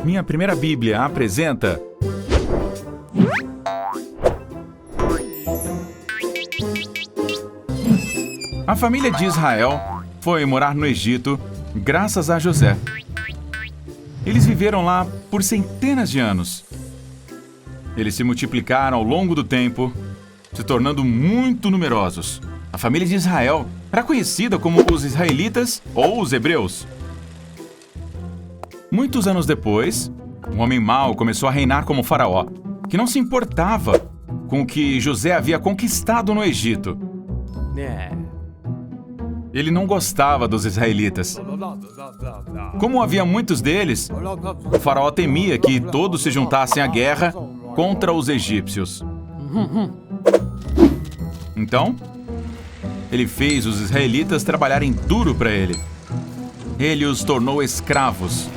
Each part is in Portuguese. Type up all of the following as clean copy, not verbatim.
Minha Primeira Bíblia apresenta... A família de Israel foi morar no Egito graças a José. Eles viveram lá por centenas de anos. Eles se multiplicaram ao longo do tempo, se tornando muito numerosos. A família de Israel era conhecida como os israelitas ou os hebreus. Muitos anos depois, um homem mau começou a reinar como faraó, que não se importava com o que José havia conquistado no Egito. Ele não gostava dos israelitas. Como havia muitos deles, o faraó temia que todos se juntassem à guerra contra os egípcios. Então, ele fez os israelitas trabalharem duro para ele. Ele os tornou escravos.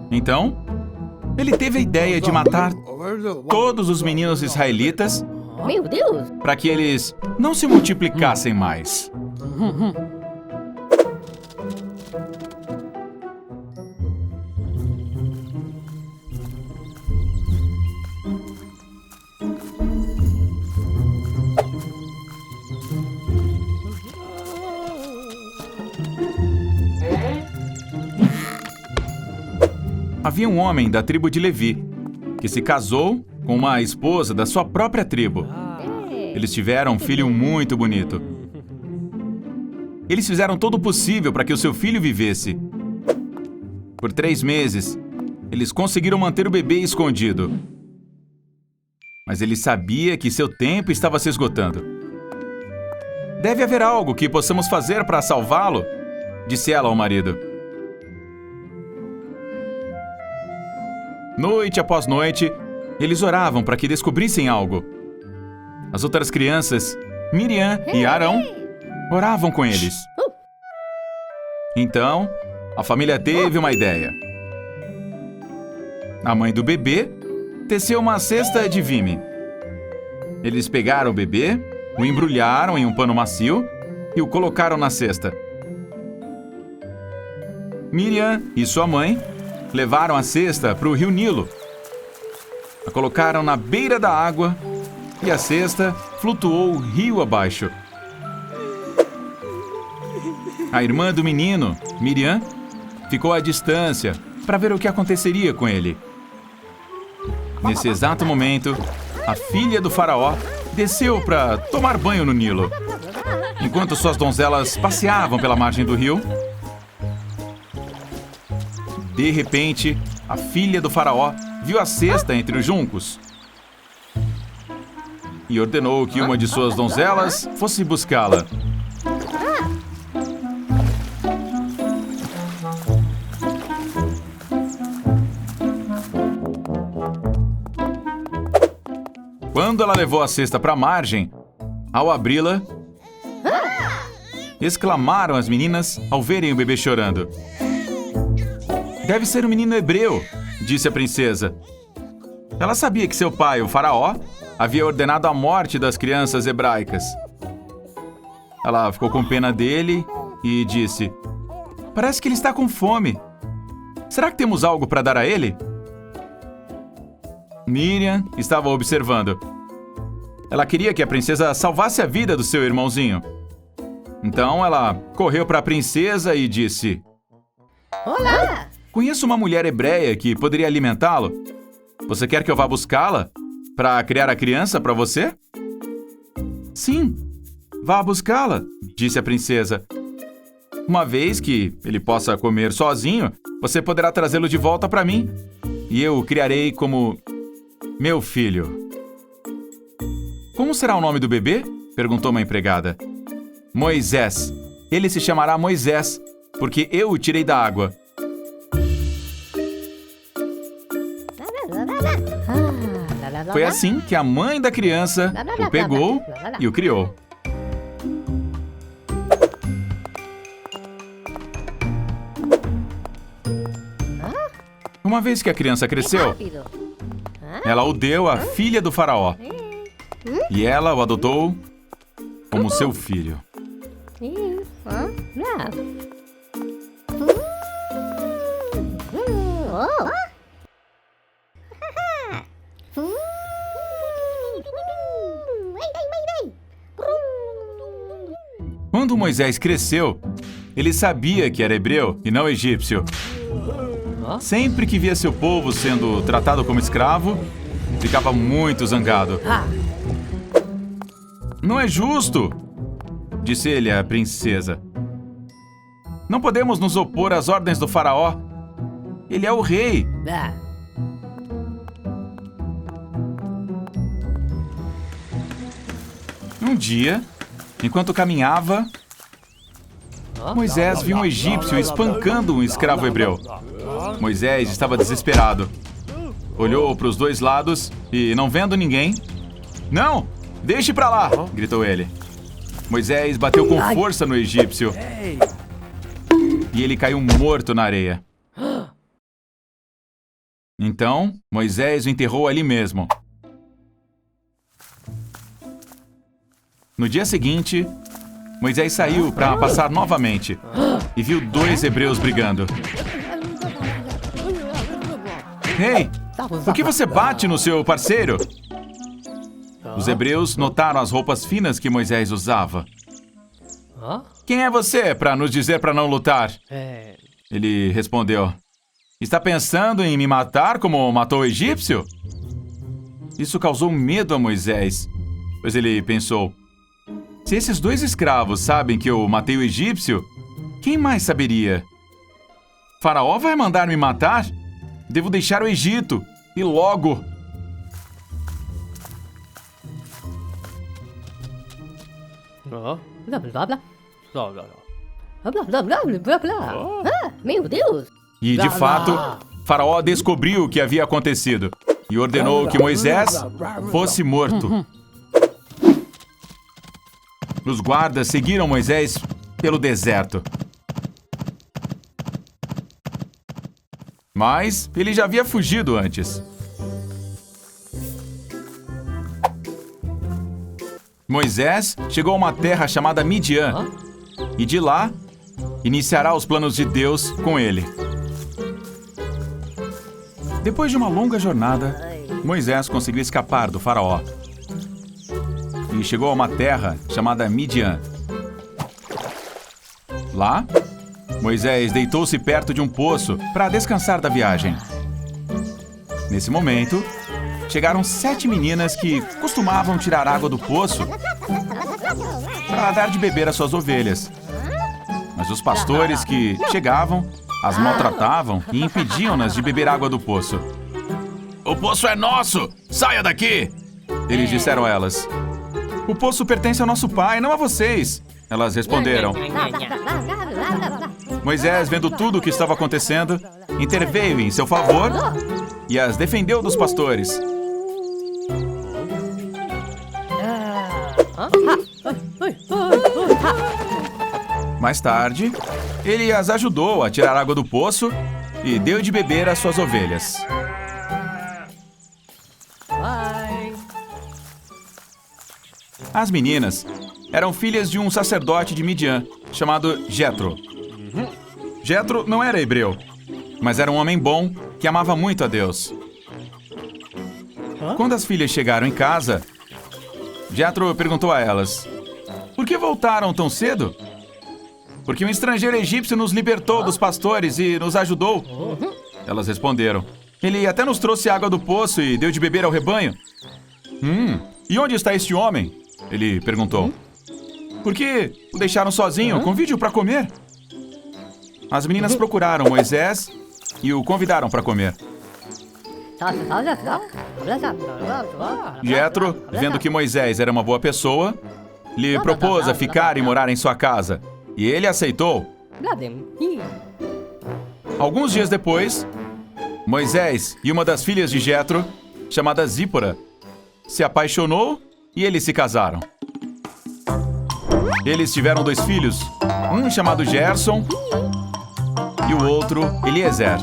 Então, ele teve a ideia de matar todos os meninos israelitas Meu Deus! para que eles não se multiplicassem mais. Havia um homem da tribo de Levi que se casou com uma esposa da sua própria tribo. Eles tiveram um filho muito bonito. Eles fizeram todo o possível para que o seu filho vivesse. Por 3 meses, eles conseguiram manter o bebê escondido. Mas ele sabia que seu tempo estava se esgotando. Deve haver algo que possamos fazer para salvá-lo, disse ela ao marido. Noite após noite, eles oravam para que descobrissem algo. As outras crianças, Miriam e Arão, oravam com eles. Então, a família teve uma ideia. A mãe do bebê teceu uma cesta de vime. Eles pegaram o bebê, o embrulharam em um pano macio e o colocaram na cesta. Miriam e sua mãe levaram a cesta para o rio Nilo. A colocaram na beira da água e a cesta flutuou rio abaixo. A irmã do menino, Miriam, ficou à distância para ver o que aconteceria com ele. Nesse exato momento, a filha do faraó desceu para tomar banho no Nilo. Enquanto suas donzelas passeavam pela margem do rio, de repente, a filha do faraó viu a cesta entre os juncos e ordenou que uma de suas donzelas fosse buscá-la. Quando ela levou a cesta para a margem, ao abri-la, exclamaram as meninas ao verem o bebê chorando. Deve ser um menino hebreu, disse a princesa. Ela sabia que seu pai, o faraó, havia ordenado a morte das crianças hebraicas. Ela ficou com pena dele e disse: Parece que ele está com fome. Será que temos algo para dar a ele? Miriam estava observando. Ela queria que a princesa salvasse a vida do seu irmãozinho. Então ela correu para a princesa e disse: Olá! Conheço uma mulher hebreia que poderia alimentá-lo. Você quer que eu vá buscá-la para criar a criança para você? Sim, vá buscá-la, disse a princesa. Uma vez que ele possa comer sozinho, você poderá trazê-lo de volta para mim e eu o criarei como meu filho. Como será o nome do bebê? Perguntou uma empregada. Moisés. Ele se chamará Moisés, porque eu o tirei da água. Foi assim que a mãe da criança o pegou e o criou. Uma vez que a criança cresceu, ela o deu à filha do faraó. E ela o adotou como seu filho. Quando Moisés cresceu, ele sabia que era hebreu e não egípcio. Sempre que via seu povo sendo tratado como escravo, ficava muito zangado. Não é justo, disse ele à princesa. Não podemos nos opor às ordens do faraó. Ele é o rei. Um dia, enquanto caminhava, Moisés viu um egípcio espancando um escravo hebreu. Moisés estava desesperado. Olhou para os dois lados e, não vendo ninguém... Não! Deixe pra lá! Gritou ele. Moisés bateu com força no egípcio. E ele caiu morto na areia. Então, Moisés o enterrou ali mesmo. No dia seguinte, Moisés saiu para passar novamente e viu dois hebreus brigando. Ei, por que você bate no seu parceiro? Os hebreus notaram as roupas finas que Moisés usava. Quem é você para nos dizer para não lutar? Ele respondeu. Está pensando em me matar como matou o egípcio? Isso causou medo a Moisés, pois ele pensou: se esses dois escravos sabem que eu matei o egípcio, quem mais saberia? Faraó vai mandar me matar? Devo deixar o Egito, e logo! Meu Deus! E, de fato, Faraó descobriu o que havia acontecido e ordenou que Moisés fosse morto. Os guardas seguiram Moisés pelo deserto. Mas ele já havia fugido antes. Moisés chegou a uma terra chamada Midian e de lá iniciará os planos de Deus com ele. Depois de uma longa jornada, Moisés conseguiu escapar do faraó e chegou a uma terra chamada Midian. Lá, Moisés deitou-se perto de um poço para descansar da viagem. Nesse momento, chegaram 7 meninas que costumavam tirar água do poço para dar de beber às suas ovelhas. Mas os pastores que chegavam as maltratavam e impediam-nas de beber água do poço. O poço é nosso! Saia daqui! Eles disseram a elas. O poço pertence ao nosso pai, não a vocês. Elas responderam. Moisés, vendo tudo o que estava acontecendo, interveio em seu favor e as defendeu dos pastores. Mais tarde, ele as ajudou a tirar água do poço e deu de beber às suas ovelhas. As meninas eram filhas de um sacerdote de Midian, chamado Jetro. Jetro não era hebreu, mas era um homem bom que amava muito a Deus. Quando as filhas chegaram em casa, Jetro perguntou a elas: por que voltaram tão cedo? Porque um estrangeiro egípcio nos libertou dos pastores e nos ajudou. Elas responderam. Ele até nos trouxe água do poço e deu de beber ao rebanho. E onde está este homem? Ele perguntou. Por que o deixaram sozinho? Convide-o para comer. As meninas procuraram Moisés e o convidaram para comer. Jetro, vendo que Moisés era uma boa pessoa, lhe propôs a ficar e morar em sua casa. E ele aceitou. Alguns dias depois, Moisés e uma das filhas de Jetro, chamada Zípora, se apaixonou e eles se casaram. Eles tiveram 2 filhos, um chamado Gerson e o outro Eliezer.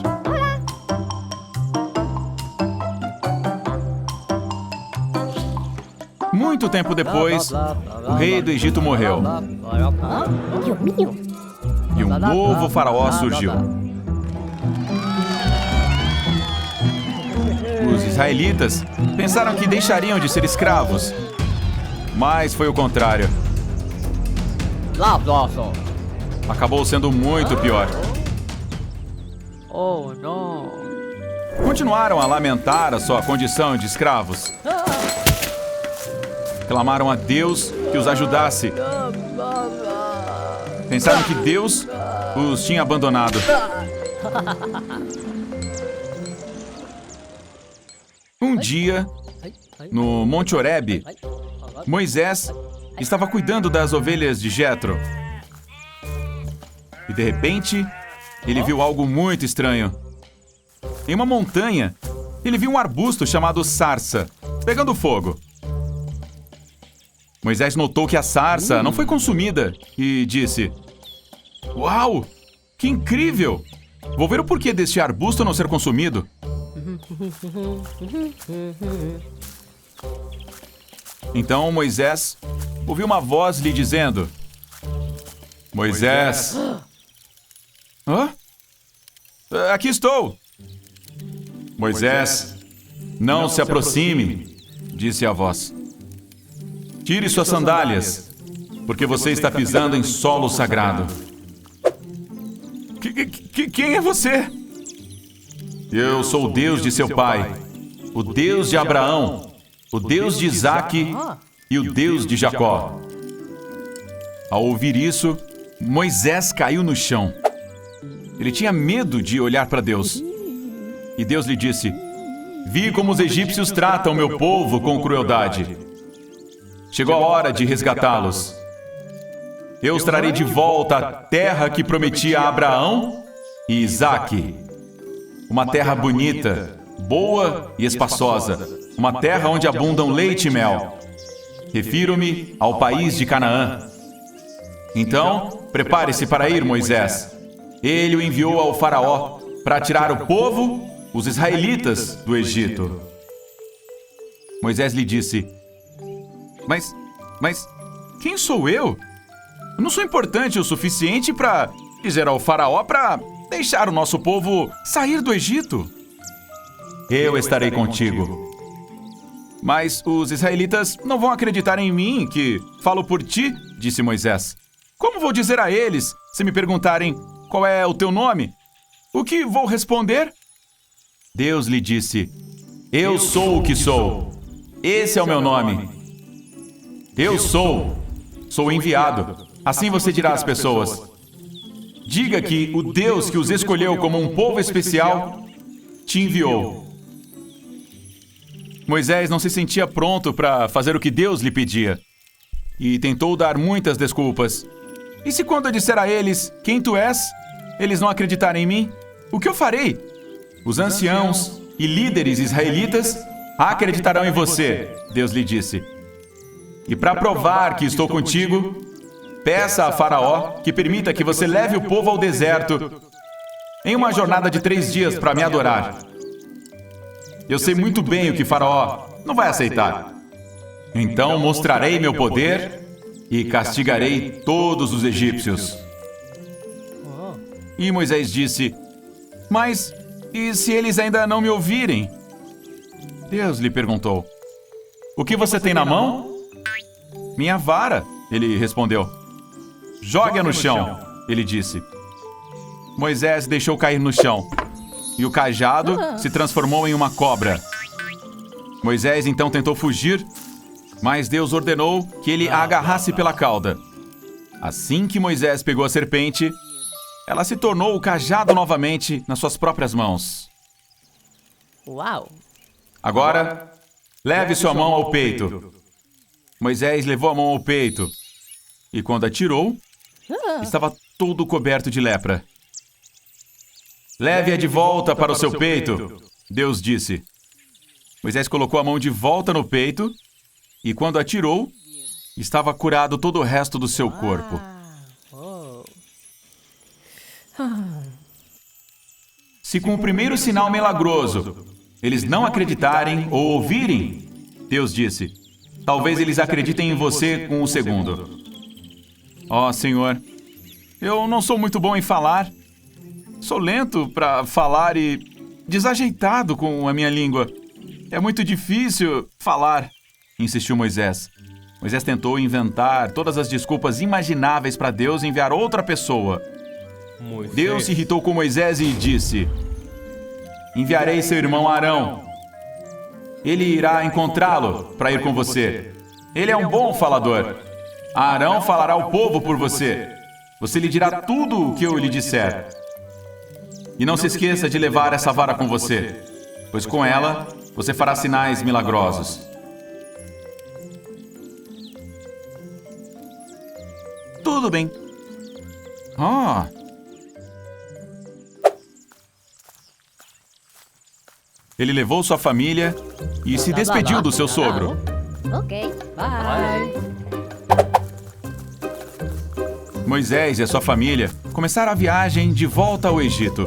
Muito tempo depois, o rei do Egito morreu. E um novo faraó surgiu. israelitas pensaram que deixariam de ser escravos. Mas foi o contrário. Acabou sendo muito pior. Oh, não. Continuaram a lamentar a sua condição de escravos. Clamaram a Deus que os ajudasse. Pensaram que Deus os tinha abandonado. Um dia, no Monte Horebe, Moisés estava cuidando das ovelhas de Jetro. E de repente, ele viu algo muito estranho. Em uma montanha, ele viu um arbusto chamado sarça, pegando fogo. Moisés notou que a sarça não foi consumida e disse: "Uau! Que incrível! Vou ver o porquê deste arbusto não ser consumido." Então Moisés ouviu uma voz lhe dizendo: "Moisés." Hã? "Aqui estou." "Moisés, não se aproxime", disse a voz. "Tire suas sandálias, porque você está pisando em solo sagrado." Quem é você?" "Eu sou o Deus de seu pai, o Deus de Abraão, o Deus de Isaque e o Deus de Jacó." Ao ouvir isso, Moisés caiu no chão. Ele tinha medo de olhar para Deus. E Deus lhe disse: "Vi como os egípcios tratam meu povo com crueldade. Chegou a hora de resgatá-los. Eu os trarei de volta à terra que prometi a Abraão e Isaque. Uma terra bonita, boa e espaçosa. Uma terra onde abundam leite e mel. Refiro-me ao país de Canaã." Então, prepare-se para ir, Moisés. Ele o enviou ao faraó para tirar o povo, os israelitas, do Egito. Moisés lhe disse: Mas quem sou eu? Eu não sou importante o suficiente para dizer ao faraó para deixar o nosso povo sair do Egito. Eu estarei contigo. Mas os israelitas não vão acreditar em mim, que falo por ti, disse Moisés. Como vou dizer a eles, se me perguntarem qual é o teu nome? O que vou responder? Deus lhe disse: Eu sou o que sou. Esse é o meu nome. Eu sou enviado. Assim você dirá às pessoas: diga que o Deus que os escolheu como um povo especial te enviou. Moisés não se sentia pronto para fazer o que Deus lhe pedia. E tentou dar muitas desculpas. E se quando eu disser a eles quem tu és, eles não acreditarem em mim? O que eu farei? Os anciãos e líderes israelitas acreditarão em você, Deus lhe disse. E para provar que estou contigo, peça a Faraó que permita que você leve o povo ao deserto em uma jornada de 3 dias para me adorar. Eu sei muito bem o que Faraó não vai aceitar. Então mostrarei meu poder e castigarei todos os egípcios. E Moisés disse: Mas e se eles ainda não me ouvirem? Deus lhe perguntou: O que você tem na mão? Minha vara, ele respondeu. Jogue-a no chão, ele disse. Moisés deixou cair no chão, e o cajado se transformou em uma cobra. Moisés então tentou fugir, mas Deus ordenou que ele a agarrasse pela cauda. Assim que Moisés pegou a serpente, ela se tornou o cajado novamente nas suas próprias mãos. Uau! Agora, leve sua mão ao peito. Moisés levou a mão ao peito, e quando atirou, estava todo coberto de lepra. Leve-a de volta para o seu peito, Deus disse. Moisés colocou a mão de volta no peito, e quando atirou, estava curado todo o resto do seu corpo. Se com o primeiro sinal milagroso eles não acreditarem ou ouvirem, Deus disse, talvez eles acreditem em você com o segundo. Ó, Senhor, eu não sou muito bom em falar. Sou lento para falar e desajeitado com a minha língua. É muito difícil falar, insistiu Moisés. Moisés tentou inventar todas as desculpas imagináveis para Deus enviar outra pessoa. Deus se irritou com Moisés e disse: enviarei seu irmão Arão. Ele irá encontrá-lo para ir com você. Ele é um bom falador. Arão falará ao povo por você. Você lhe dirá tudo o que eu lhe disser. E não se esqueça de levar essa vara com você, pois com ela você fará sinais milagrosos. Tudo bem. Ele levou sua família e se despediu do seu sogro. Ok. Bye. Moisés e a sua família começaram a viagem de volta ao Egito.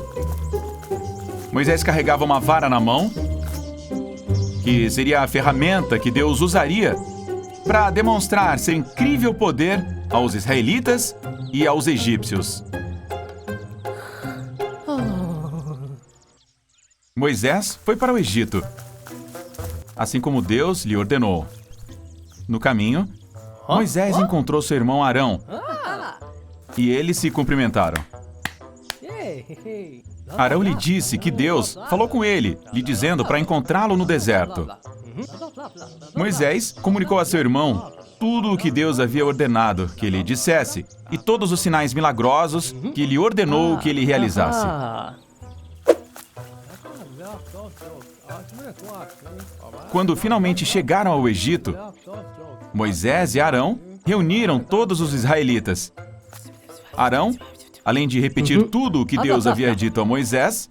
Moisés carregava uma vara na mão, que seria a ferramenta que Deus usaria para demonstrar seu incrível poder aos israelitas e aos egípcios. Moisés foi para o Egito, assim como Deus lhe ordenou. No caminho, Moisés encontrou seu irmão Arão e eles se cumprimentaram. Arão lhe disse que Deus falou com ele, lhe dizendo para encontrá-lo no deserto. Moisés comunicou a seu irmão tudo o que Deus havia ordenado que ele dissesse e todos os sinais milagrosos que lhe ordenou que ele realizasse. Quando finalmente chegaram ao Egito, Moisés e Arão reuniram todos os israelitas. Arão, além de repetir tudo o que Deus havia dito a Moisés,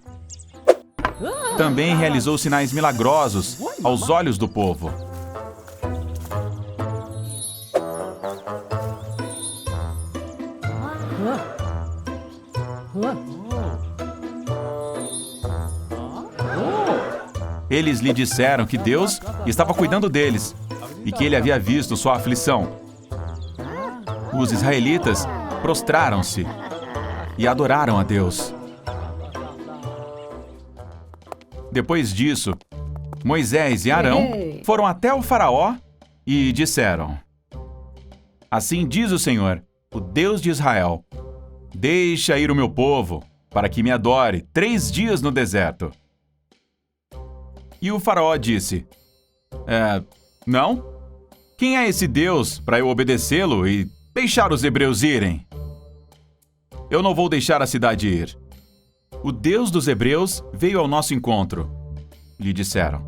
também realizou sinais milagrosos aos olhos do povo. Eles lhe disseram que Deus estava cuidando deles e que ele havia visto sua aflição. Os israelitas prostraram-se e adoraram a Deus. Depois disso, Moisés e Arão foram até o faraó e disseram: assim diz o Senhor, o Deus de Israel: deixa ir o meu povo, para que me adore 3 dias no deserto. E o faraó disse: não? Quem é esse Deus para eu obedecê-lo e deixar os hebreus irem? Eu não vou deixar a cidade ir. O Deus dos hebreus veio ao nosso encontro, lhe disseram.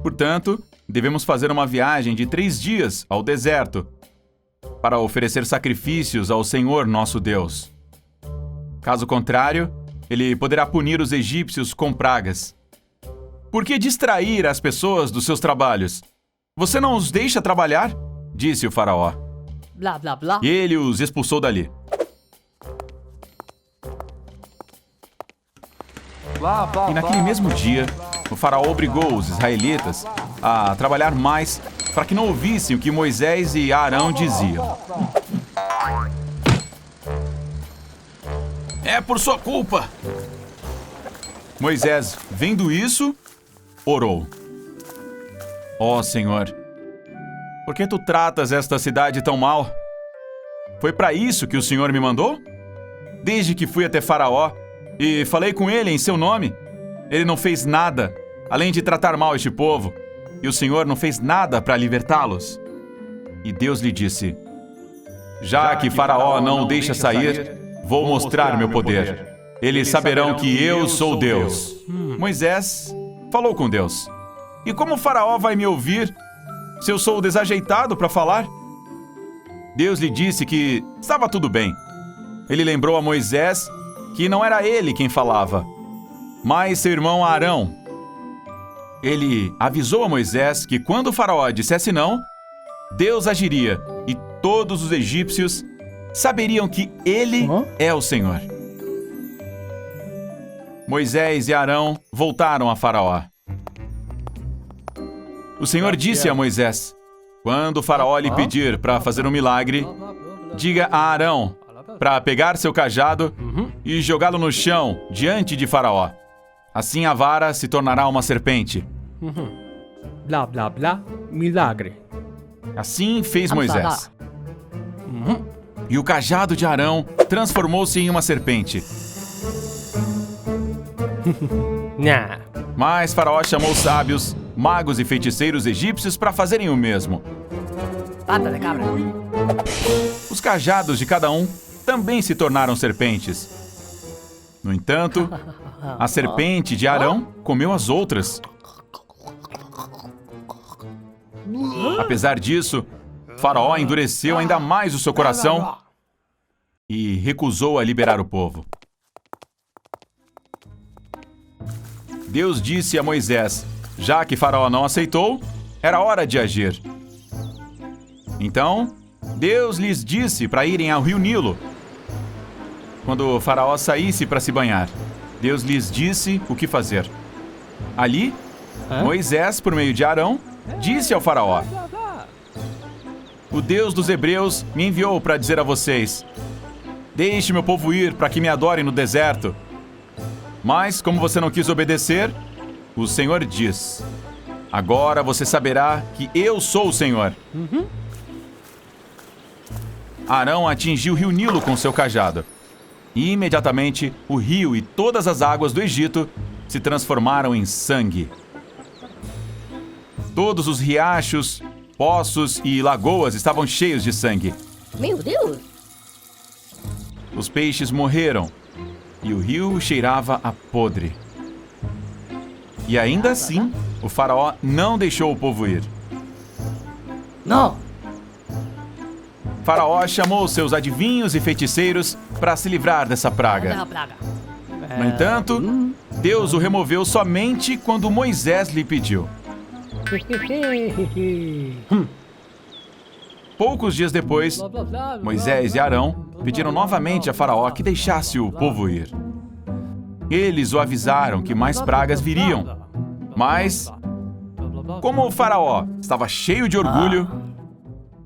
Portanto, devemos fazer uma viagem de 3 dias ao deserto para oferecer sacrifícios ao Senhor nosso Deus. Caso contrário, ele poderá punir os egípcios com pragas. Por que distrair as pessoas dos seus trabalhos? Você não os deixa trabalhar? Disse o faraó. Blá, blá, blá. E ele os expulsou dali. E naquele mesmo dia, o faraó obrigou os israelitas a trabalhar mais para que não ouvissem o que Moisés e Arão diziam. É por sua culpa! Moisés, vendo isso, orou. Ó Senhor, por que tu tratas esta cidade tão mal? Foi para isso que o Senhor me mandou? Desde que fui até Faraó e falei com ele em seu nome, ele não fez nada, além de tratar mal este povo, e o Senhor não fez nada para libertá-los. E Deus lhe disse: já que Faraó não o deixa sair, vou mostrar meu poder. Eles saberão que eu sou Deus. Moisés falou com Deus: e como o Faraó vai me ouvir se eu sou desajeitado para falar? Deus lhe disse que estava tudo bem. Ele lembrou a Moisés que não era ele quem falava, mas seu irmão Arão. Ele avisou a Moisés que quando o Faraó dissesse não, Deus agiria e todos os egípcios saberiam que ele é o Senhor. Moisés e Arão voltaram a Faraó. O Senhor disse a Moisés: quando o Faraó lhe pedir para fazer um milagre, diga a Arão para pegar seu cajado e jogá-lo no chão diante de Faraó. Assim a vara se tornará uma serpente. Blá, blá, blá. Milagre. Assim fez Blá, blá, Moisés. blá. E o cajado de Arão transformou-se em uma serpente. Nha. Mas Faraó chamou sábios, magos e feiticeiros egípcios para fazerem o mesmo. Pata de cabra. Os cajados de cada um também se tornaram serpentes. No entanto, a serpente de Arão comeu as outras. Apesar disso, Faraó endureceu ainda mais o seu coração e recusou a liberar o povo. Deus disse a Moisés, já que Faraó não aceitou, era hora de agir. Então, Deus lhes disse para irem ao rio Nilo. Quando Faraó saísse para se banhar, Deus lhes disse o que fazer. Ali, Moisés, por meio de Arão, disse ao Faraó: O Deus dos Hebreus me enviou para dizer a vocês: Deixe meu povo ir para que me adorem no deserto. Mas, como você não quis obedecer, o Senhor diz: Agora você saberá que eu sou o Senhor. Arão atingiu o rio Nilo com seu cajado. E imediatamente o rio e todas as águas do Egito se transformaram em sangue. Todos os riachos, poços e lagoas estavam cheios de sangue. Meu Deus. Os peixes morreram e o rio cheirava a podre. E ainda assim, o faraó não deixou o povo ir. Não. Faraó chamou seus adivinhos e feiticeiros para se livrar dessa praga. Não, praga. No entanto, Deus o removeu somente quando Moisés lhe pediu. Poucos dias depois, Blá, blá, blá, blá, Moisés e Arão pediram novamente a Faraó que deixasse o povo ir. Eles o avisaram que mais pragas viriam, mas, como o Faraó estava cheio de orgulho,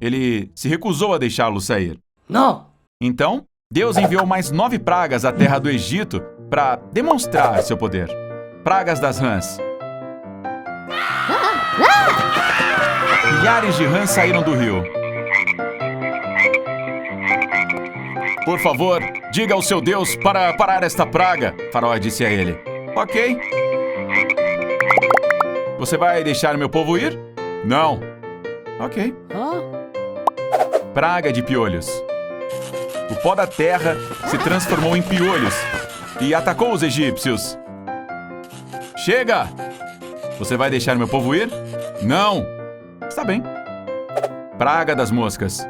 ele se recusou a deixá-lo sair. Não. Então, Deus enviou mais 9 pragas à terra do Egito para demonstrar seu poder. Pragas das rãs. Milhares de rãs saíram do rio. Por favor, diga ao seu Deus para parar esta praga, Faraó disse a ele. Ok. Você vai deixar meu povo ir? Não. Ok. Praga de piolhos. O pó da terra se transformou em piolhos e atacou os egípcios. Chega! Você vai deixar meu povo ir? Não! Está bem. Praga das moscas.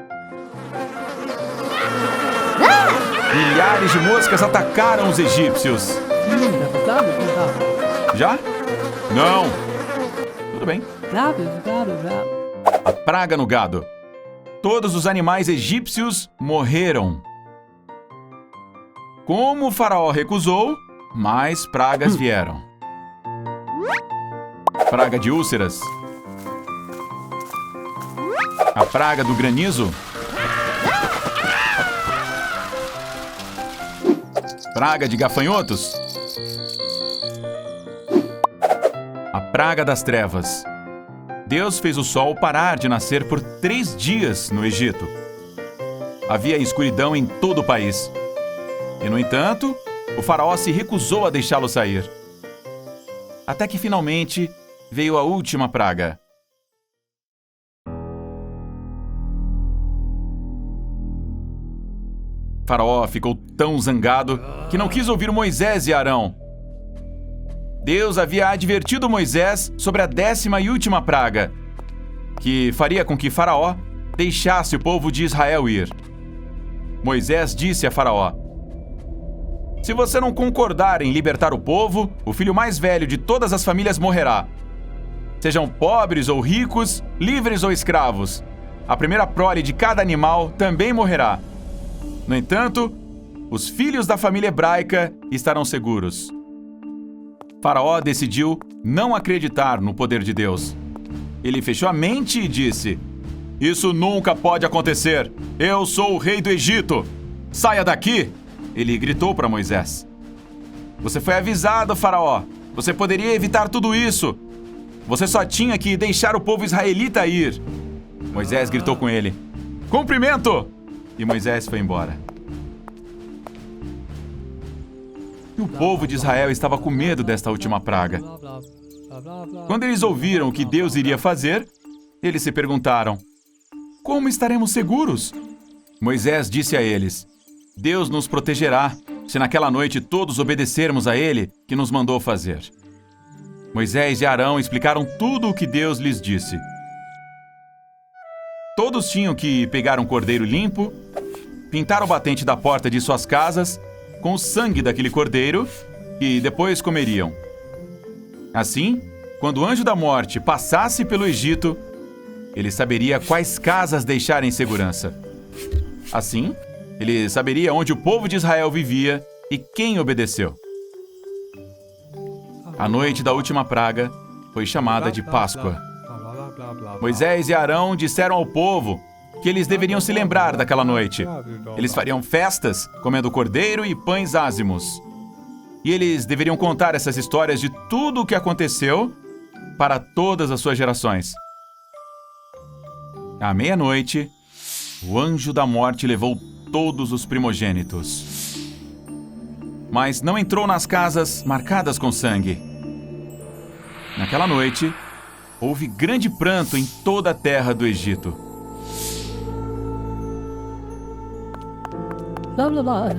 Milhares de moscas atacaram os egípcios. Já? Não! Tudo bem. A praga no gado. Todos os animais egípcios morreram. Como o faraó recusou, mais pragas vieram. Praga de úlceras. A praga do granizo. Praga de gafanhotos. A praga das trevas. Deus fez o sol parar de nascer por 3 dias no Egito. Havia escuridão em todo o país. E, no entanto, o faraó se recusou a deixá-lo sair. Até que, finalmente, veio a última praga. Faraó ficou tão zangado que não quis ouvir Moisés e Arão. Deus havia advertido Moisés sobre a 10ª e última praga, que faria com que Faraó deixasse o povo de Israel ir. Moisés disse a Faraó: Se você não concordar em libertar o povo, o filho mais velho de todas as famílias morrerá. Sejam pobres ou ricos, livres ou escravos. A primeira prole de cada animal também morrerá. No entanto, os filhos da família hebraica estarão seguros. Faraó decidiu não acreditar no poder de Deus. Ele fechou a mente e disse: Isso nunca pode acontecer. Eu sou o rei do Egito. Saia daqui! Ele gritou para Moisés. Você foi avisado, Faraó. Você poderia evitar tudo isso. Você só tinha que deixar o povo israelita ir. Moisés gritou com ele: cumprimento! E Moisés foi embora. E o povo de Israel estava com medo desta última praga. Quando eles ouviram o que Deus iria fazer, eles se perguntaram: como estaremos seguros? Moisés disse a eles: Deus nos protegerá se naquela noite todos obedecermos a Ele que nos mandou fazer. Moisés e Arão explicaram tudo o que Deus lhes disse. Todos tinham que pegar um cordeiro limpo, pintar o batente da porta de suas casas com o sangue daquele cordeiro e depois comeriam. Assim, quando o anjo da morte passasse pelo Egito, ele saberia quais casas deixar em segurança. Assim, ele saberia onde o povo de Israel vivia e quem obedeceu. A noite da última praga foi chamada de Páscoa. Moisés e Arão disseram ao povo que eles deveriam se lembrar daquela noite. Eles fariam festas, comendo cordeiro e pães ázimos. E eles deveriam contar essas histórias de tudo o que aconteceu para todas as suas gerações. À meia-noite, o anjo da morte levou todos os primogênitos. Mas não entrou nas casas marcadas com sangue. Naquela noite, houve grande pranto em toda a terra do Egito. Blá, blá, blá.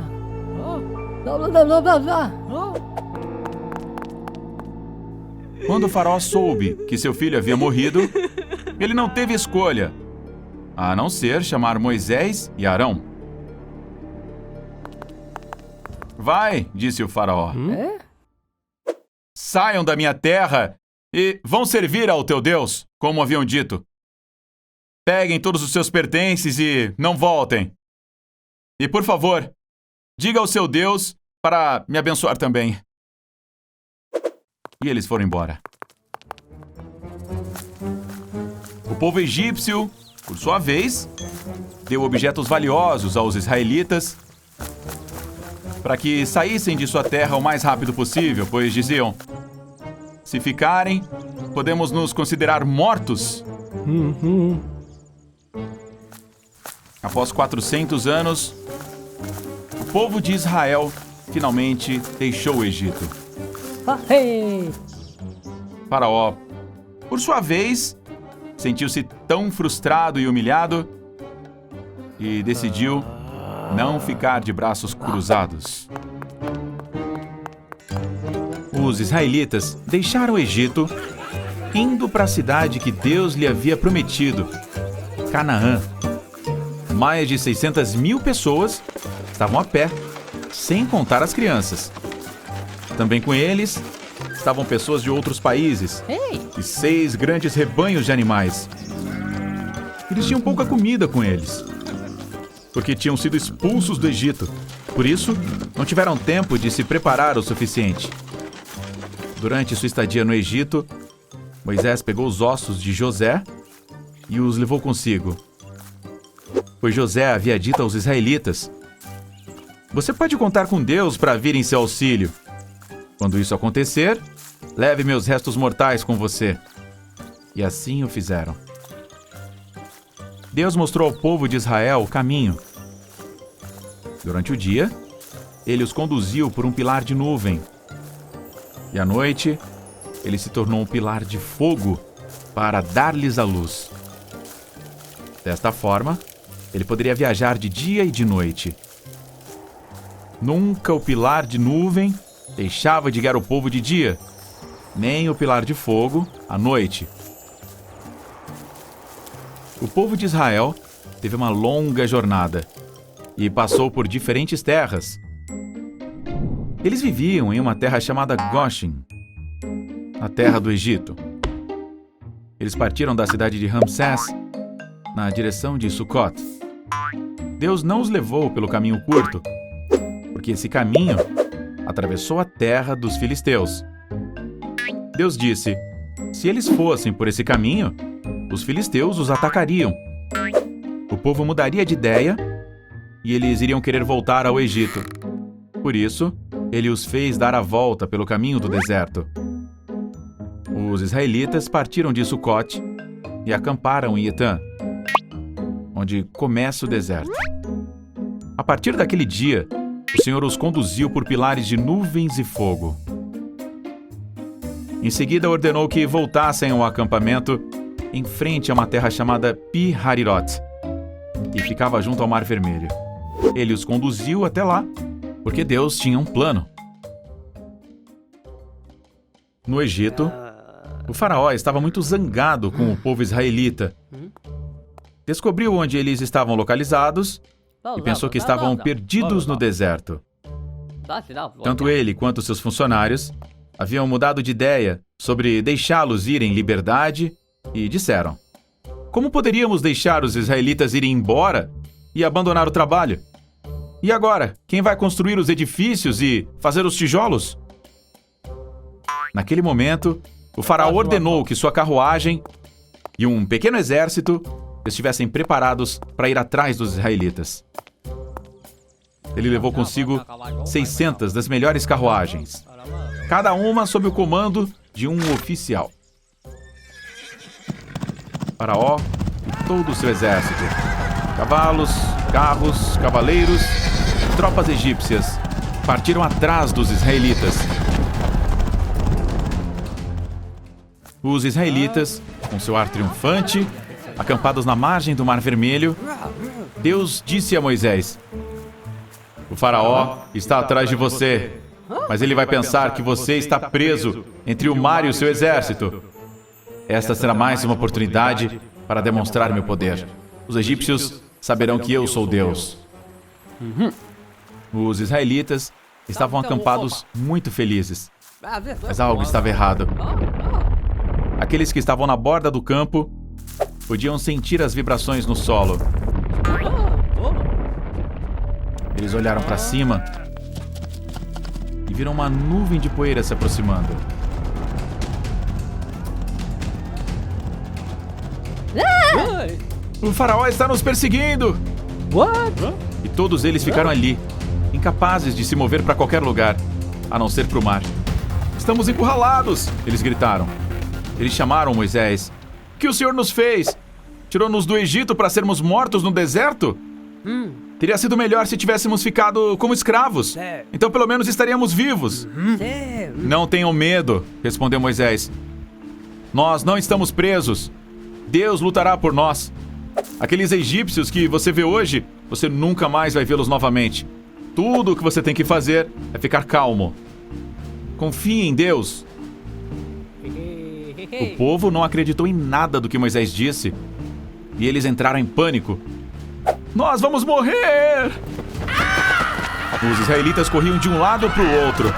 Blá, blá, blá, blá, blá. Quando o faraó soube que seu filho havia morrido, ele não teve escolha, a não ser chamar Moisés e Arão. Vai, disse o faraó. Saiam da minha terra e vão servir ao teu Deus, como haviam dito. Peguem todos os seus pertences e não voltem. E, por favor, diga ao seu Deus para me abençoar também. E eles foram embora. O povo egípcio, por sua vez, deu objetos valiosos aos israelitas para que saíssem de sua terra o mais rápido possível, pois diziam: se ficarem, podemos nos considerar mortos. Após 400 anos, o povo de Israel finalmente deixou o Egito. Faraó, por sua vez, sentiu-se tão frustrado e humilhado e decidiu não ficar de braços cruzados. Os israelitas deixaram o Egito, indo para a cidade que Deus lhe havia prometido, Canaã. Mais de 600 mil pessoas estavam a pé, sem contar as crianças. Também com eles estavam pessoas de outros países e 6 grandes rebanhos de animais. Eles tinham pouca comida com eles, porque tinham sido expulsos do Egito. Por isso, não tiveram tempo de se preparar o suficiente. Durante sua estadia no Egito, Moisés pegou os ossos de José e os levou consigo. Pois José havia dito aos israelitas: você pode contar com Deus para vir em seu auxílio. Quando isso acontecer, leve meus restos mortais com você. E assim o fizeram. Deus mostrou ao povo de Israel o caminho. Durante o dia, ele os conduziu por um pilar de nuvem. E à noite, ele se tornou um pilar de fogo para dar-lhes a luz. Desta forma, ele poderia viajar de dia e de noite. Nunca o pilar de nuvem deixava de guiar o povo de dia, nem o pilar de fogo à noite. O povo de Israel teve uma longa jornada e passou por diferentes terras. Eles viviam em uma terra chamada Goshen, a terra do Egito. Eles partiram da cidade de Ramsés na direção de Sucot. Deus não os levou pelo caminho curto, porque esse caminho atravessou a terra dos filisteus. Deus disse: se eles fossem por esse caminho, os filisteus os atacariam. O povo mudaria de ideia e eles iriam querer voltar ao Egito. Por isso, ele os fez dar a volta pelo caminho do deserto. Os israelitas partiram de Sucote e acamparam em Etã, onde começa o deserto. A partir daquele dia, o Senhor os conduziu por pilares de nuvens e fogo. Em seguida, ordenou que voltassem ao acampamento em frente a uma terra chamada Pi-Harirot, que ficava junto ao Mar Vermelho. Ele os conduziu até lá, porque Deus tinha um plano. No Egito, o faraó estava muito zangado com o povo israelita. Descobriu onde eles estavam localizados e pensou que estavam perdidos no deserto. Tanto ele quanto seus funcionários haviam mudado de ideia sobre deixá-los ir em liberdade e disseram: como poderíamos deixar os israelitas irem embora e abandonar o trabalho? E agora, quem vai construir os edifícios e fazer os tijolos? Naquele momento, o faraó ordenou que sua carruagem e um pequeno exército estivessem preparados para ir atrás dos israelitas. Ele levou consigo 600 das melhores carruagens, cada uma sob o comando de um oficial. Faraó e todo o seu exército, cavalos, carros, cavaleiros e tropas egípcias partiram atrás dos israelitas. Os israelitas, com seu ar triunfante, acampados na margem do Mar Vermelho, Deus disse a Moisés: o faraó está atrás de você, mas ele vai pensar que você está preso entre o mar e o seu exército. Esta será mais uma oportunidade para demonstrar meu poder. Os egípcios saberão que eu sou Deus. Os israelitas estavam acampados muito felizes, mas algo estava errado. Aqueles que estavam na borda do campo podiam sentir as vibrações no solo. Eles olharam para cima e viram uma nuvem de poeira se aproximando. O faraó está nos perseguindo! E todos eles ficaram ali, incapazes de se mover para qualquer lugar, a não ser para o mar. Estamos encurralados! Eles gritaram. Eles chamaram Moisés. O que o Senhor nos fez? Tirou-nos do Egito para sermos mortos no deserto? Teria sido melhor se tivéssemos ficado como escravos. Então pelo menos estaríamos vivos. Não tenham medo, respondeu Moisés. Nós não estamos presos. Deus lutará por nós. Aqueles egípcios que você vê hoje, você nunca mais vai vê-los novamente. Tudo o que você tem que fazer é ficar calmo. Confie em Deus. O povo não acreditou em nada do que Moisés disse. E eles entraram em pânico. Nós vamos morrer! Os israelitas corriam de um lado para o outro.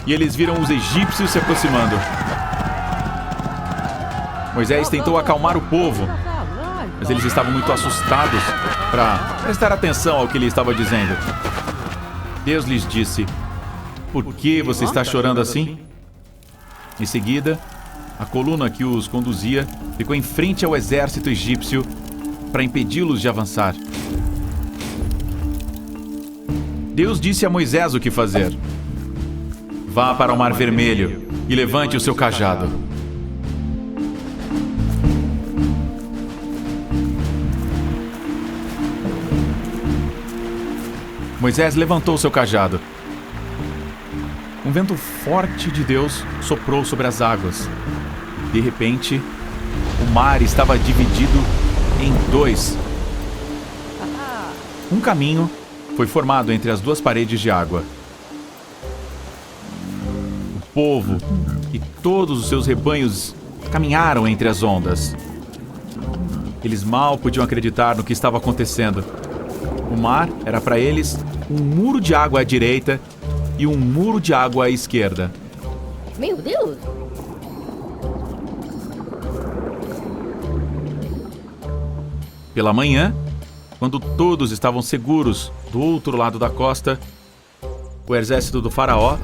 E eles viram os egípcios se aproximando. Moisés tentou acalmar o povo, mas eles estavam muito assustados para prestar atenção ao que ele estava dizendo. Deus lhes disse: por que você está chorando assim? Em seguida, a coluna que os conduzia ficou em frente ao exército egípcio para impedi-los de avançar. Deus disse a Moisés o que fazer. Vá para o Mar Vermelho e levante o seu cajado. Moisés levantou seu cajado. Um vento forte de Deus soprou sobre as águas. De repente, o mar estava dividido em dois. Um caminho foi formado entre as duas paredes de água. O povo e todos os seus rebanhos caminharam entre as ondas. Eles mal podiam acreditar no que estava acontecendo. O mar era para eles um muro de água à direita e um muro de água à esquerda. Meu Deus! Pela manhã, quando todos estavam seguros do outro lado da costa, o exército do faraó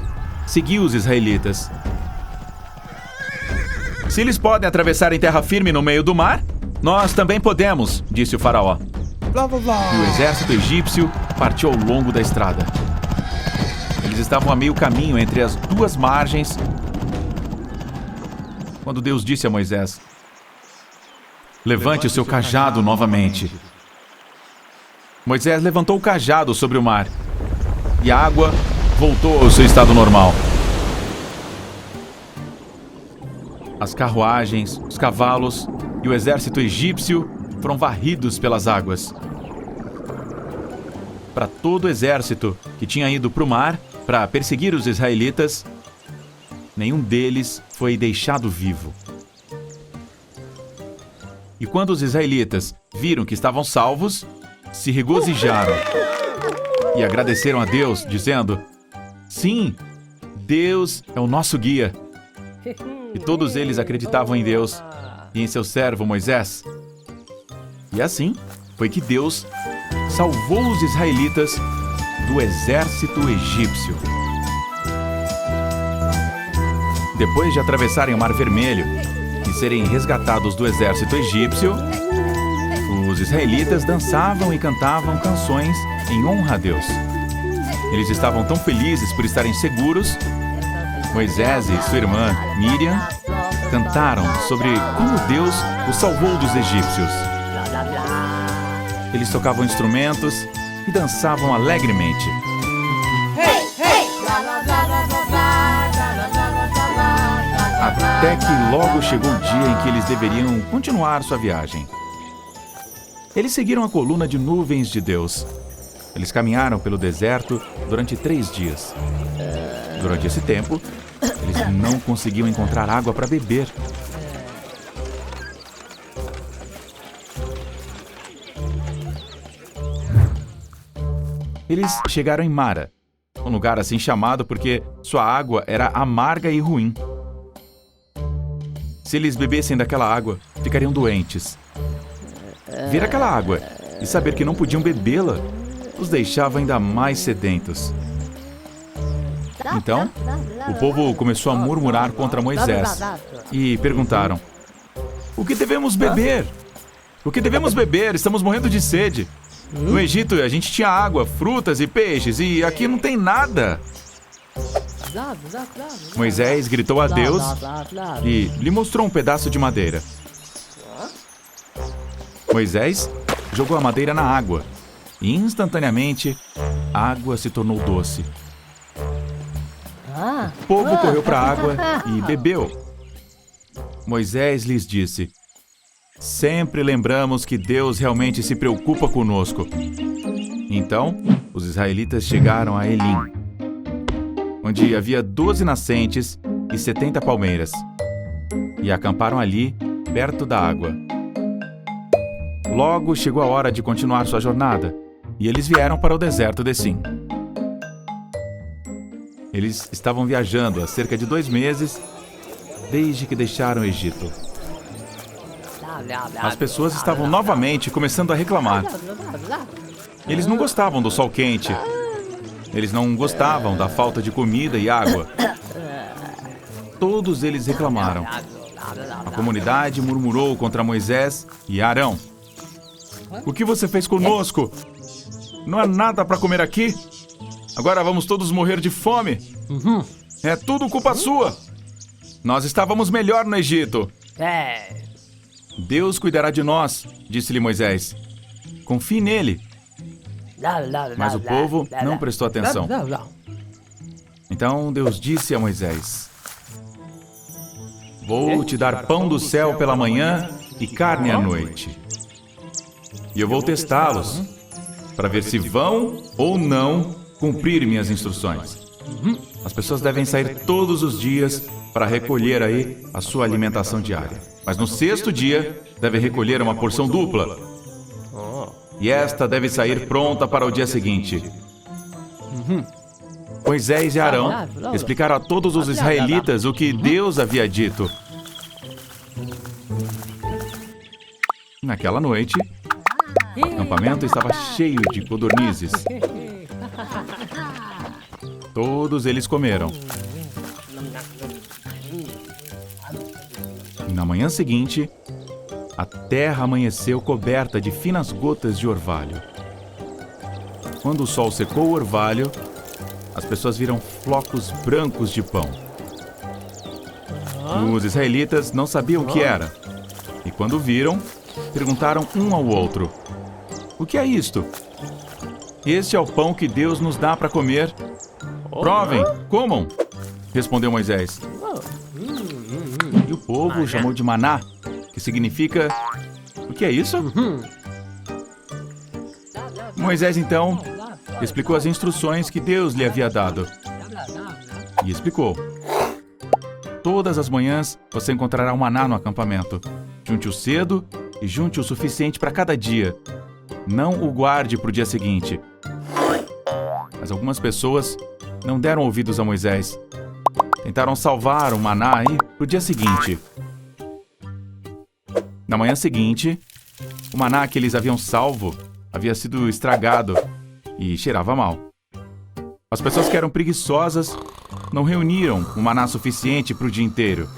seguiu os israelitas. Se eles podem atravessar em terra firme no meio do mar, nós também podemos, disse o faraó. E o exército egípcio partiu ao longo da estrada. Eles estavam a meio caminho entre as duas margens quando Deus disse a Moisés: levante o seu cajado novamente. Moisés levantou o cajado sobre o mar e a água voltou ao seu estado normal. As carruagens, os cavalos e o exército egípcio foram varridos pelas águas. Para todo o exército que tinha ido para o mar para perseguir os israelitas, nenhum deles foi deixado vivo. E quando os israelitas viram que estavam salvos, se regozijaram e agradeceram a Deus, dizendo: sim, Deus é o nosso guia. E todos eles acreditavam em Deus e em seu servo Moisés. E assim foi que Deus salvou os israelitas do exército egípcio. Depois de atravessarem o Mar Vermelho e serem resgatados do exército egípcio, os israelitas dançavam e cantavam canções em honra a Deus. Eles estavam tão felizes por estarem seguros. Moisés e sua irmã Miriam cantaram sobre como Deus os salvou dos egípcios. Eles tocavam instrumentos e dançavam alegremente. Até que logo chegou o dia em que eles deveriam continuar sua viagem. Eles seguiram a coluna de nuvens de Deus. Eles caminharam pelo deserto durante 3 dias. Durante esse tempo, eles não conseguiam encontrar água para beber. Eles chegaram em Mara, um lugar assim chamado porque sua água era amarga e ruim. Se eles bebessem daquela água, ficariam doentes. Ver aquela água e saber que não podiam bebê-la os deixava ainda mais sedentos. Então, o povo começou a murmurar contra Moisés e perguntaram: o que devemos beber? O que devemos beber? Estamos morrendo de sede. No Egito a gente tinha água, frutas e peixes, e aqui não tem nada. Moisés gritou a Deus e lhe mostrou um pedaço de madeira. Moisés jogou a madeira na água e instantaneamente a água se tornou doce. O povo correu para a água e bebeu. Moisés lhes disse: sempre lembramos que Deus realmente se preocupa conosco. Então, os israelitas chegaram a Elim, onde havia 12 nascentes e 70 palmeiras, e acamparam ali, perto da água. Logo chegou a hora de continuar sua jornada, e eles vieram para o deserto de Sim. Eles estavam viajando há cerca de 2 meses, desde que deixaram o Egito. As pessoas estavam novamente começando a reclamar. Eles não gostavam do sol quente. Eles não gostavam da falta de comida e água. Todos eles reclamaram. A comunidade murmurou contra Moisés e Arão. O que você fez conosco? Não há nada para comer aqui? Agora vamos todos morrer de fome? É tudo culpa sua. Nós estávamos melhor no Egito. Deus cuidará de nós, disse-lhe Moisés. Confie nele. Mas o povo não prestou atenção. Então Deus disse a Moisés: vou te dar pão do céu pela manhã e carne à noite. E eu vou testá-los para ver se vão ou não cumprir minhas instruções. As pessoas devem sair todos os dias para recolher aí a sua alimentação diária. Mas no 6º dia, deve recolher uma porção dupla. E esta deve sair pronta para o dia seguinte. Moisés e Arão explicaram a todos os israelitas o que Deus havia dito. Naquela noite, o acampamento estava cheio de codornizes. Todos eles comeram. E na manhã seguinte, a terra amanheceu coberta de finas gotas de orvalho. Quando o sol secou o orvalho, as pessoas viram flocos brancos de pão. Os israelitas não sabiam o que era. E quando viram, perguntaram um ao outro: "O que é isto?" "Este é o pão que Deus nos dá para comer. Provem, comam", respondeu Moisés. E o povo o chamou de maná, que significa: "O que é isso?" Moisés então explicou as instruções que Deus lhe havia dado. E explicou: "Todas as manhãs você encontrará um maná no acampamento. Junte-o cedo e junte o suficiente para cada dia. Não o guarde para o dia seguinte." Mas algumas pessoas não deram ouvidos a Moisés. Tentaram salvar o maná aí para o dia seguinte. Na manhã seguinte, o maná que eles haviam salvo havia sido estragado e cheirava mal. As pessoas que eram preguiçosas não reuniram o maná suficiente para o dia inteiro.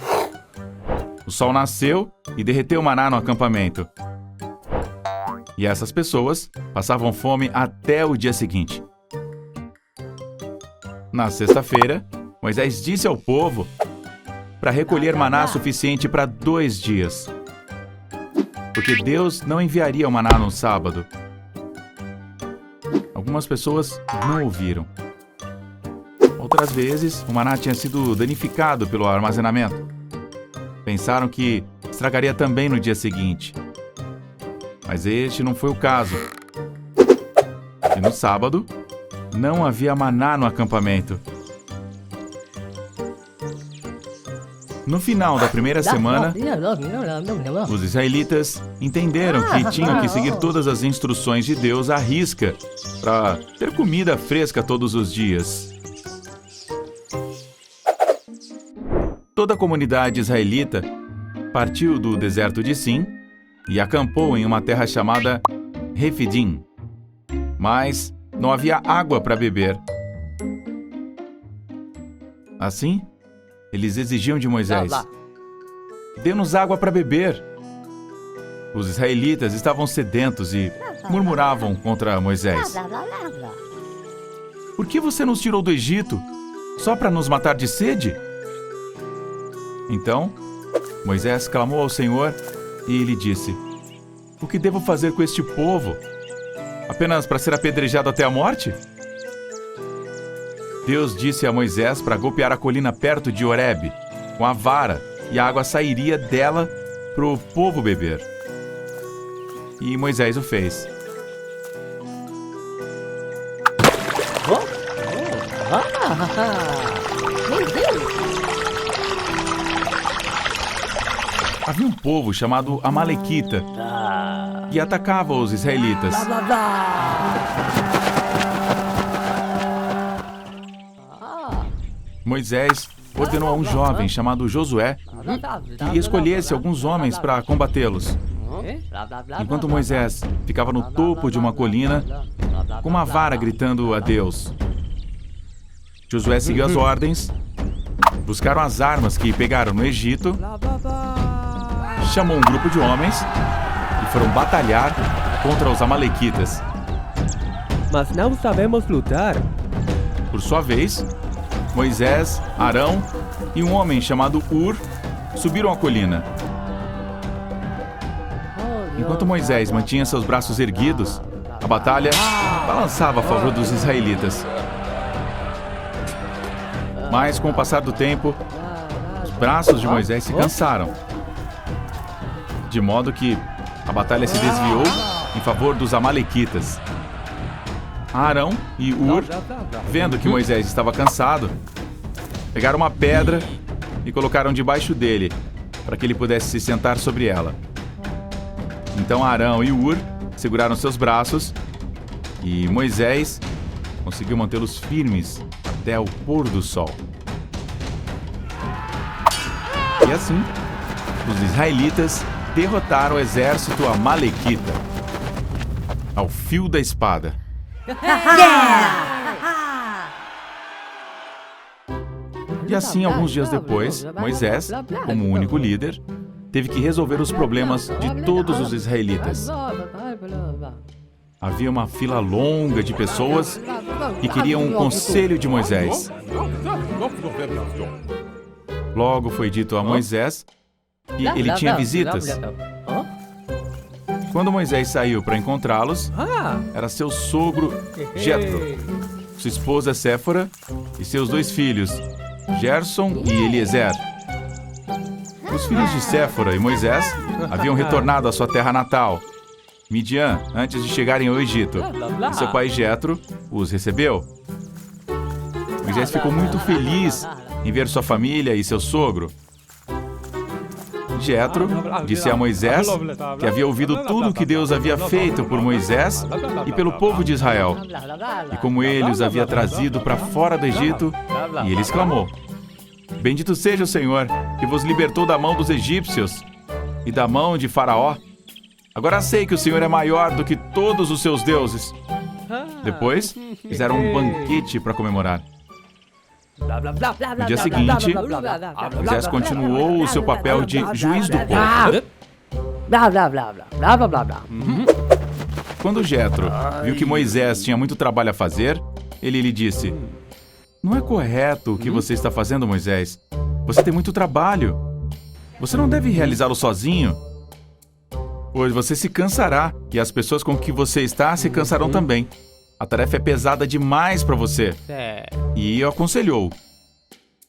O sol nasceu e derreteu o maná no acampamento. E essas pessoas passavam fome até o dia seguinte. Na sexta-feira, Moisés disse ao povo para recolher maná suficiente para 2 dias. Porque Deus não enviaria o maná no sábado. Algumas pessoas não ouviram. Outras vezes, o maná tinha sido danificado pelo armazenamento. Pensaram que estragaria também no dia seguinte. Mas este não foi o caso. E no sábado, não havia maná no acampamento. No final da primeira semana, os israelitas entenderam que tinham que seguir todas as instruções de Deus à risca para ter comida fresca todos os dias. Toda a comunidade israelita partiu do deserto de Sim e acampou em uma terra chamada Refidim. Mas não havia água para beber. Assim, eles exigiam de Moisés: "Dê-nos água para beber." Os israelitas estavam sedentos e murmuravam contra Moisés: "Por que você nos tirou do Egito? Só para nos matar de sede?" Então, Moisés clamou ao Senhor e lhe disse: "O que devo fazer com este povo? Apenas para ser apedrejado até a morte?" Deus disse a Moisés para golpear a colina perto de Horebe com a vara, e a água sairia dela para o povo beber. E Moisés o fez. Havia um povo chamado Amalequita que atacava os israelitas. Moisés ordenou a um jovem chamado Josué que escolhesse alguns homens para combatê-los. Enquanto Moisés ficava no topo de uma colina com uma vara gritando a Deus, Josué seguiu as ordens, buscaram as armas que pegaram no Egito, chamou um grupo de homens e foram batalhar contra os amalequitas. Mas não sabemos lutar. Por sua vez, Moisés, Arão e um homem chamado Ur subiram a colina. Enquanto Moisés mantinha seus braços erguidos, a batalha balançava a favor dos israelitas. Mas, com o passar do tempo, os braços de Moisés se cansaram, de modo que a batalha se desviou em favor dos amalequitas. Arão e Ur, vendo que Moisés estava cansado, pegaram uma pedra e colocaram debaixo dele, para que ele pudesse se sentar sobre ela. Então Arão e Ur seguraram seus braços e Moisés conseguiu mantê-los firmes até o pôr do sol. E assim, os israelitas derrotaram o exército amalequita ao fio da espada. E assim, alguns dias depois, Moisés, como o único líder, teve que resolver os problemas de todos os israelitas. Havia uma fila longa de pessoas que queriam um conselho de Moisés. Logo foi dito a Moisés que ele tinha visitas. Quando Moisés saiu para encontrá-los, era seu sogro Jetro, sua esposa Séfora e seus 2 filhos, Gerson e Eliezer. Os filhos de Séfora e Moisés haviam retornado à sua terra natal, Midian, antes de chegarem ao Egito. E seu pai Jetro os recebeu. Moisés ficou muito feliz em ver sua família e seu sogro. Jetro disse a Moisés que havia ouvido tudo o que Deus havia feito por Moisés e pelo povo de Israel, e como ele os havia trazido para fora do Egito, e ele exclamou: Bendito seja o Senhor, que vos libertou da mão dos egípcios e da mão de Faraó. Agora sei que o Senhor é maior do que todos os seus deuses. Depois, fizeram um banquete para comemorar. No dia seguinte, Moisés continuou o seu papel de juiz do povo. Quando Jetro viu que Moisés tinha muito trabalho a fazer, ele lhe disse: Não é correto o que você está fazendo, Moisés. Você tem muito trabalho. Você não deve realizá-lo sozinho, pois você se cansará e as pessoas com que você está se cansarão também. A tarefa é pesada demais para você. E aconselhou: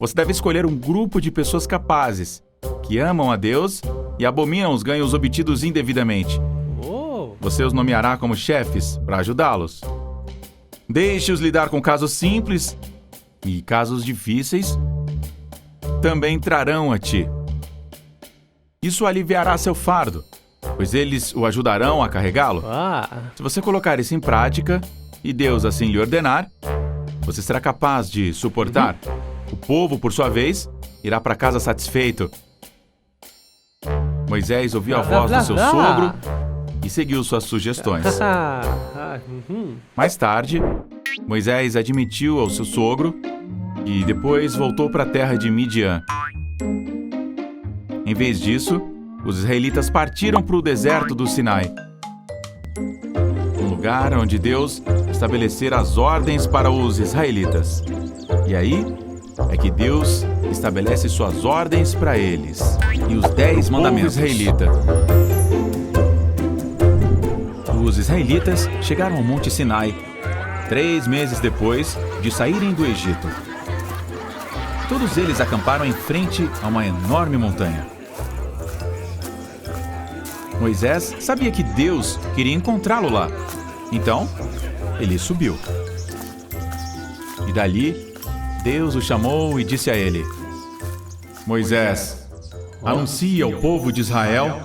Você deve escolher um grupo de pessoas capazes, que amam a Deus e abominam os ganhos obtidos indevidamente. Você os nomeará como chefes para ajudá-los. Deixe-os lidar com casos simples e casos difíceis também trarão a ti. Isso aliviará seu fardo, pois eles o ajudarão a carregá-lo. Se você colocar isso em prática, e Deus assim lhe ordenar, você será capaz de suportar. O povo, por sua vez, irá para casa satisfeito. Moisés ouviu a voz do seu sogro e seguiu suas sugestões. Mais tarde, Moisés admitiu ao seu sogro e depois voltou para a terra de Midian. Em vez disso, os israelitas partiram para o deserto do Sinai, um lugar onde Deus estabelecera as ordens para os israelitas. E aí é que Deus estabelece suas ordens para eles e os 10 mandamentos israelita. Os israelitas chegaram ao Monte Sinai 3 meses depois de saírem do Egito. Todos eles acamparam em frente a uma enorme montanha. Moisés sabia que Deus queria encontrá-lo lá. Então, ele subiu. E dali, Deus o chamou e disse a ele: Moisés, anuncie ao povo de Israel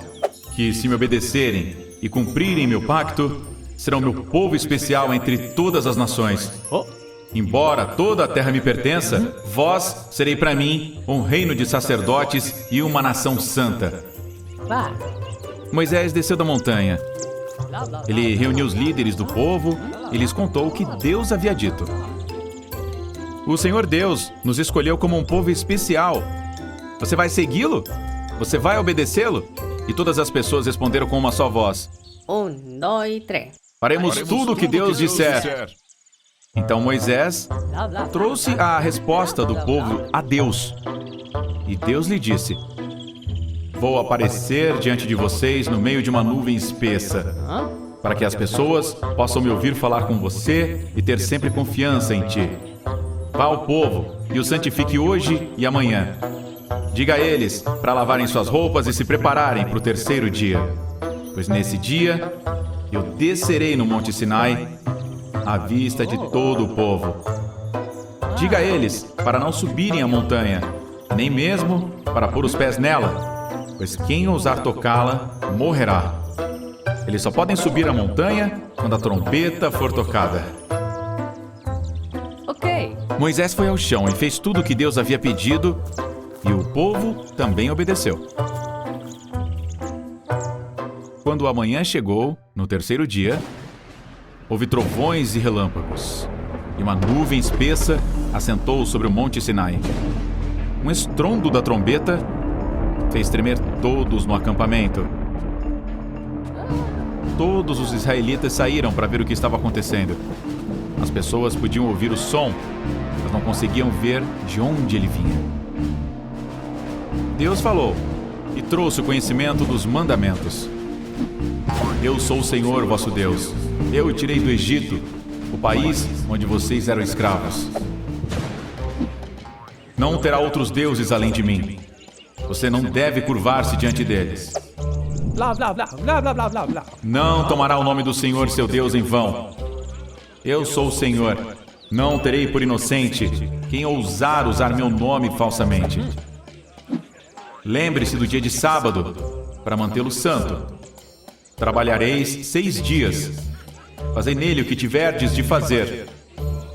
que, se me obedecerem e cumprirem meu pacto, serão meu povo especial entre todas as nações. Embora toda a terra me pertença, vós serei para mim um reino de sacerdotes e uma nação santa. Moisés desceu da montanha. Ele reuniu os líderes do povo e lhes contou o que Deus havia dito. O Senhor Deus nos escolheu como um povo especial. Você vai segui-lo? Você vai obedecê-lo? E todas as pessoas responderam com uma só voz: 1, 2, 3. Faremos tudo o que Deus disser. Então Moisés trouxe a resposta do povo a Deus. E Deus lhe disse: Vou aparecer diante de vocês no meio de uma nuvem espessa, para que as pessoas possam me ouvir falar com você e ter sempre confiança em ti. Vá ao povo e o santifique hoje e amanhã. Diga a eles para lavarem suas roupas e se prepararem para o 3º dia, pois nesse dia eu descerei no Monte Sinai à vista de todo o povo. Diga a eles para não subirem a montanha, nem mesmo para pôr os pés nela, pois quem ousar tocá-la morrerá. Eles só podem subir a montanha quando a trombeta for tocada. Ok. Moisés foi ao chão e fez tudo o que Deus havia pedido, e o povo também obedeceu. Quando a manhã chegou, no 3º dia, houve trovões e relâmpagos, e uma nuvem espessa assentou sobre o Monte Sinai. Um estrondo da trombeta fez tremer todos no acampamento. Todos os israelitas saíram para ver o que estava acontecendo. As pessoas podiam ouvir o som, mas não conseguiam ver de onde ele vinha. Deus falou e trouxe o conhecimento dos mandamentos. Eu sou o Senhor, vosso Deus. Eu o tirei do Egito, o país onde vocês eram escravos. Não terá outros deuses além de mim. Você não deve curvar-se diante deles. Blá, blá, blá, blá, blá, blá, blá, blá. Não tomará o nome do Senhor, seu Deus, em vão. Eu sou o Senhor. Não terei por inocente quem ousar usar meu nome falsamente. Lembre-se do dia de sábado, para mantê-lo santo. Trabalhareis 6 dias. Fazei nele o que tiverdes de fazer.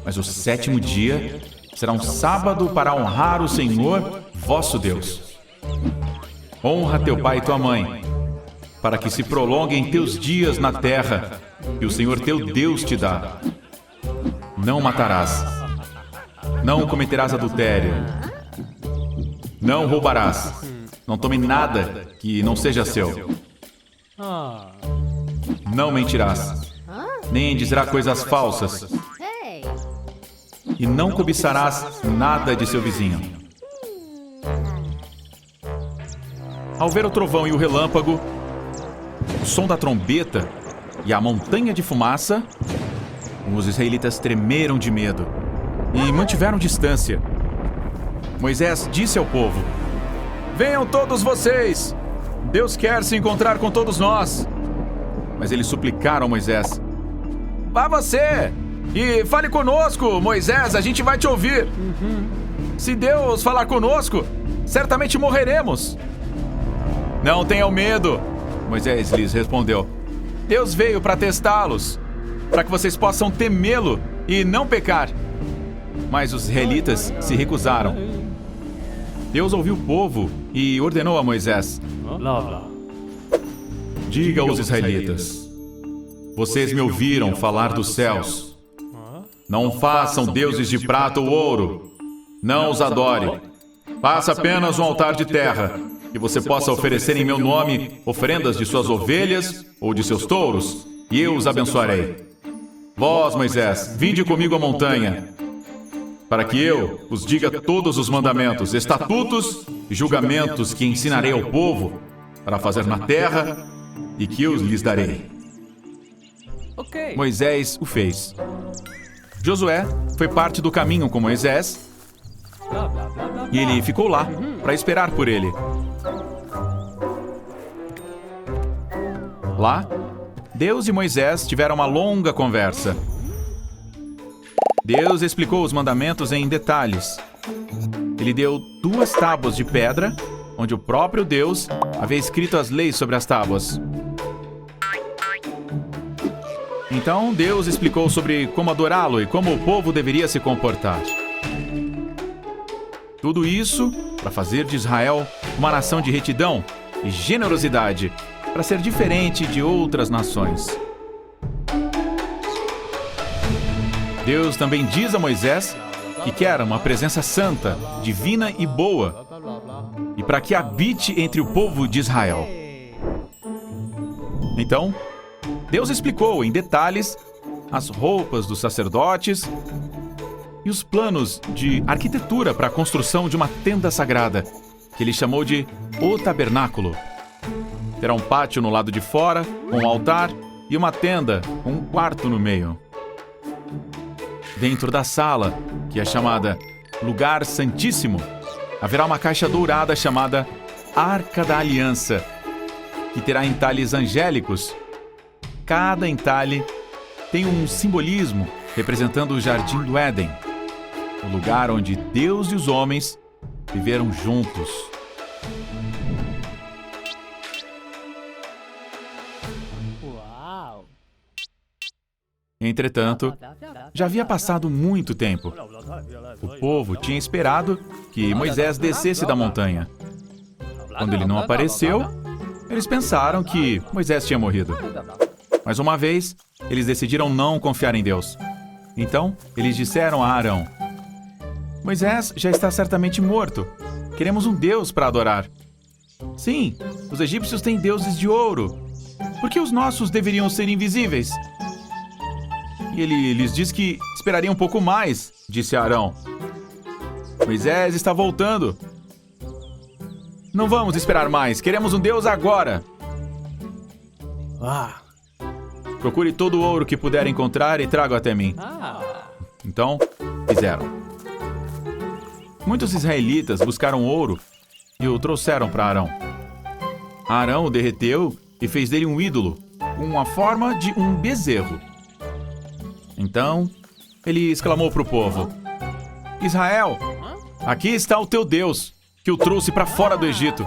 Mas o 7º dia será um sábado para honrar o Senhor, vosso Deus. Honra teu pai e tua mãe, para que se prolonguem teus dias na terra que o Senhor teu Deus te dá. Não matarás. Não cometerás adultério. Não roubarás. Não tome nada que não seja seu. Não mentirás. Nem dizerá coisas falsas. E não cobiçarás nada de seu vizinho. Ao ver o trovão e o relâmpago, o som da trombeta e a montanha de fumaça, os israelitas tremeram de medo e mantiveram distância. Moisés disse ao povo: Venham todos vocês! Deus quer se encontrar com todos nós. Mas eles suplicaram a Moisés: Vá você! E fale conosco, Moisés, a gente vai te ouvir. Se Deus falar conosco, certamente morreremos. Não tenham medo, Moisés lhes respondeu. Deus veio para testá-los, para que vocês possam temê-lo e não pecar. Mas os israelitas se recusaram. Deus ouviu o povo e ordenou a Moisés: Blá, blá. Diga aos israelitas: Vocês me ouviram falar dos céus. Não façam deuses de prata ou ouro. Não os adore. Faça apenas um altar de terra, que você possa oferecer em meu nome oferendas de suas ovelhas ou de seus touros, e eu os abençoarei. Vós, Moisés, vinde comigo à montanha, para que eu os diga todos os mandamentos, estatutos e julgamentos que ensinarei ao povo para fazer na terra e que eu lhes darei. Ok. Moisés o fez. Josué foi parte do caminho com Moisés Blá, blá, blá, blá, e ele ficou lá para esperar por ele. Lá, Deus e Moisés tiveram uma longa conversa. Deus explicou os mandamentos em detalhes. Ele deu 2 tábuas de pedra, onde o próprio Deus havia escrito as leis sobre as tábuas. Então Deus explicou sobre como adorá-lo e como o povo deveria se comportar. Tudo isso para fazer de Israel uma nação de retidão e generosidade, para ser diferente de outras nações. Deus também diz a Moisés que quer uma presença santa, divina e boa, e para que habite entre o povo de Israel. Então, Deus explicou em detalhes as roupas dos sacerdotes e os planos de arquitetura para a construção de uma tenda sagrada, que ele chamou de O Tabernáculo. Terá um pátio no lado de fora, com um altar e uma tenda com um quarto no meio. Dentro da sala, que é chamada Lugar Santíssimo, haverá uma caixa dourada chamada Arca da Aliança, que terá entalhes angélicos. Cada entalhe tem um simbolismo representando o Jardim do Éden, o lugar onde Deus e os homens viveram juntos. Uau! Entretanto, já havia passado muito tempo. O povo tinha esperado que Moisés descesse da montanha. Quando ele não apareceu, eles pensaram que Moisés tinha morrido. Mas uma vez, eles decidiram não confiar em Deus. Então, eles disseram a Arão: Moisés já está certamente morto. Queremos um Deus para adorar. Sim, os egípcios têm deuses de ouro. Por que os nossos deveriam ser invisíveis? E ele lhes disse que esperaria um pouco mais, disse Arão. Moisés está voltando. Não vamos esperar mais. Queremos um Deus agora. Ah. Procure todo o ouro que puder encontrar e traga até mim. Ah. Então, fizeram. Muitos israelitas buscaram ouro e o trouxeram para Arão. Arão o derreteu e fez dele um ídolo, com a forma de um bezerro. Então, ele exclamou para o povo: Israel, aqui está o teu Deus, que o trouxe para fora do Egito.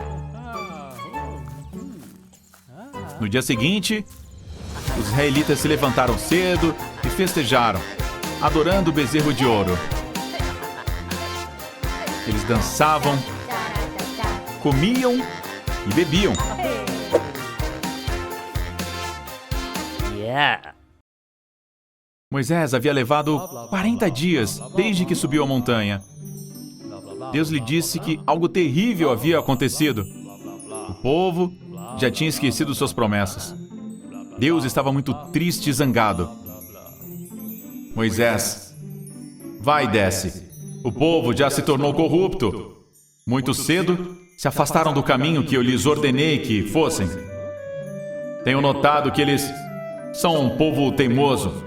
No dia seguinte, os israelitas se levantaram cedo e festejaram, adorando o bezerro de ouro. Eles dançavam, comiam e bebiam. Yeah. Moisés havia levado 40 dias desde que subiu a montanha. Deus lhe disse que algo terrível havia acontecido. O povo já tinha esquecido suas promessas. Deus estava muito triste e zangado. Moisés, vai e desce. O povo já se tornou corrupto. Muito cedo, se afastaram do caminho que eu lhes ordenei que fossem. Tenho notado que eles são um povo teimoso.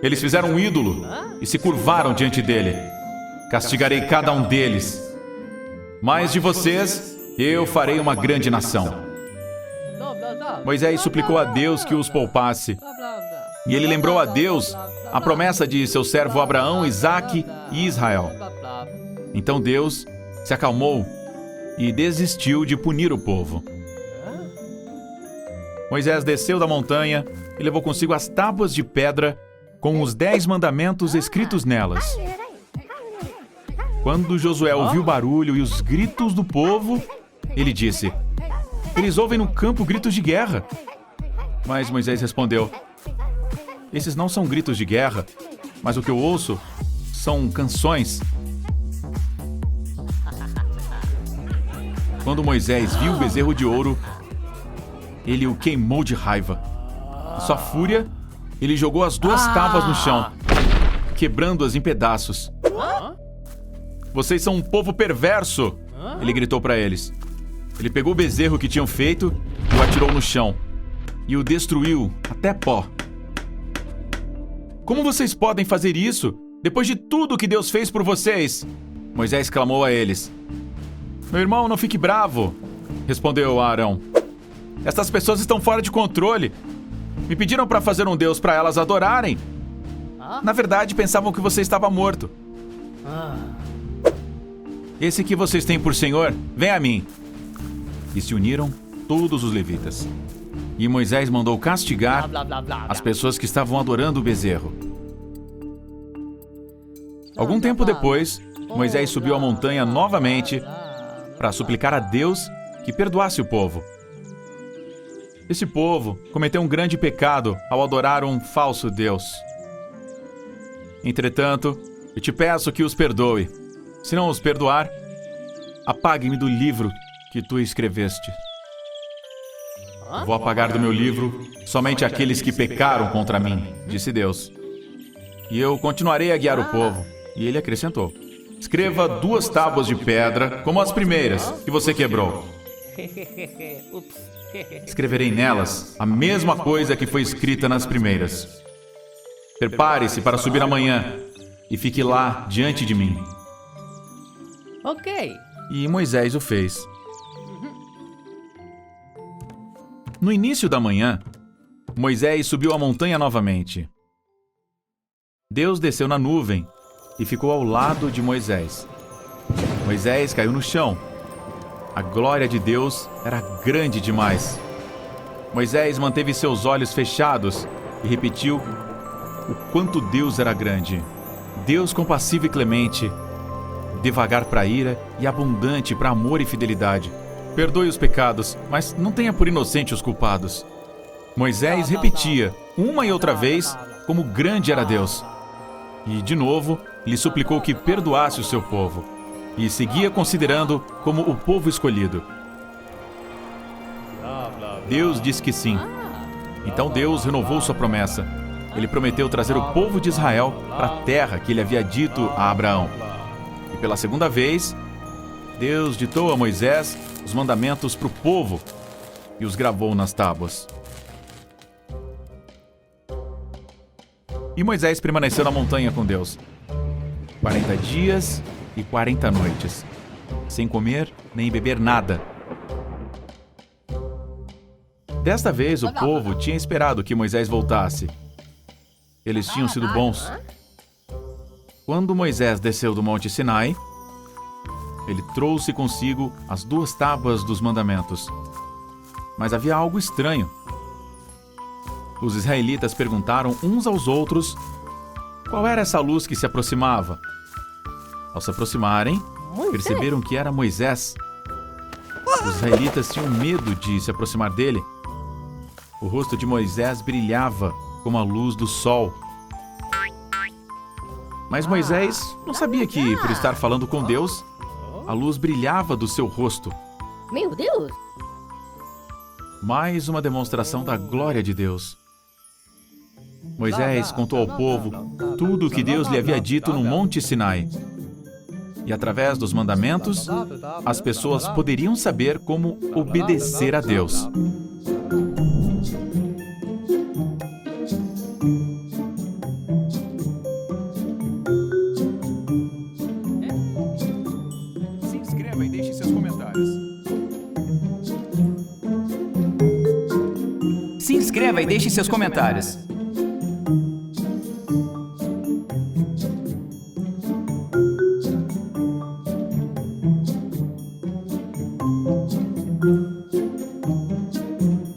Eles fizeram um ídolo e se curvaram diante dele. Castigarei cada um deles. Mas de vocês, eu farei uma grande nação. Moisés suplicou a Deus que os poupasse. E ele lembrou a Deus a promessa de seu servo Abraão, Isaque e Israel. Então Deus se acalmou e desistiu de punir o povo. Moisés desceu da montanha e levou consigo as tábuas de pedra com os 10 mandamentos escritos nelas. Quando Josué ouviu o barulho e os gritos do povo, ele disse: Eles ouvem no campo gritos de guerra. Mas Moisés respondeu: Esses não são gritos de guerra, mas o que eu ouço são canções. Quando Moisés viu o bezerro de ouro, ele o queimou de raiva. Em sua fúria, ele jogou as 2 tábuas no chão, quebrando-as em pedaços. Vocês são um povo perverso! Ele gritou para eles. Ele pegou o bezerro que tinham feito e o atirou no chão, e o destruiu até pó. Como vocês podem fazer isso, depois de tudo que Deus fez por vocês? Moisés clamou a eles. Meu irmão, não fique bravo, respondeu Arão. Estas pessoas estão fora de controle. Me pediram para fazer um Deus para elas adorarem. Na verdade, pensavam que você estava morto. Esse que vocês têm por Senhor, vem a mim. E se uniram todos os levitas. E Moisés mandou castigar as pessoas que estavam adorando o bezerro. Algum tempo depois, Moisés subiu a montanha novamente para suplicar a Deus que perdoasse o povo. Esse povo cometeu um grande pecado ao adorar um falso Deus. Entretanto, eu te peço que os perdoe. Se não os perdoar, apague-me do livro que tu escreveste. Vou apagar do meu livro somente aqueles que pecaram contra mim, disse Deus. E eu continuarei a guiar o povo. E ele acrescentou: escreva 2 tábuas de pedra, como as primeiras, que você quebrou. Escreverei nelas a mesma coisa que foi escrita nas primeiras. Prepare-se para subir amanhã e fique lá diante de mim. Ok. E Moisés o fez. No início da manhã, Moisés subiu a montanha novamente. Deus desceu na nuvem e ficou ao lado de Moisés. Moisés caiu no chão. A glória de Deus era grande demais. Moisés manteve seus olhos fechados e repetiu o quanto Deus era grande. Deus compassivo e clemente, devagar para a ira e abundante para amor e fidelidade. Perdoe os pecados, mas não tenha por inocente os culpados. Moisés repetia, uma e outra vez, como grande era Deus. E, de novo, lhe suplicou que perdoasse o seu povo. E seguia considerando como o povo escolhido. Deus disse que sim. Então Deus renovou sua promessa. Ele prometeu trazer o povo de Israel para a terra que ele havia dito a Abraão. E pela segunda vez, Deus ditou a Moisés os mandamentos para o povo e os gravou nas tábuas. E Moisés permaneceu na montanha com Deus 40 dias e 40 noites, sem comer nem beber nada. Desta vez o povo tinha esperado que Moisés voltasse. Eles tinham sido bons. Quando Moisés desceu do Monte Sinai, ele trouxe consigo as 2 tábuas dos mandamentos. Mas havia algo estranho. Os israelitas perguntaram uns aos outros qual era essa luz que se aproximava. Ao se aproximarem, perceberam que era Moisés. Os israelitas tinham medo de se aproximar dele. O rosto de Moisés brilhava como a luz do sol. Mas Moisés não sabia que, por estar falando com Deus, a luz brilhava do seu rosto. Meu Deus! Mais uma demonstração da glória de Deus. Moisés contou ao povo tudo o que Deus lhe havia dito no Monte Sinai. E através dos mandamentos, as pessoas poderiam saber como obedecer a Deus. Se inscreva e deixe seus comentários. Se inscreva e deixe seus comentários.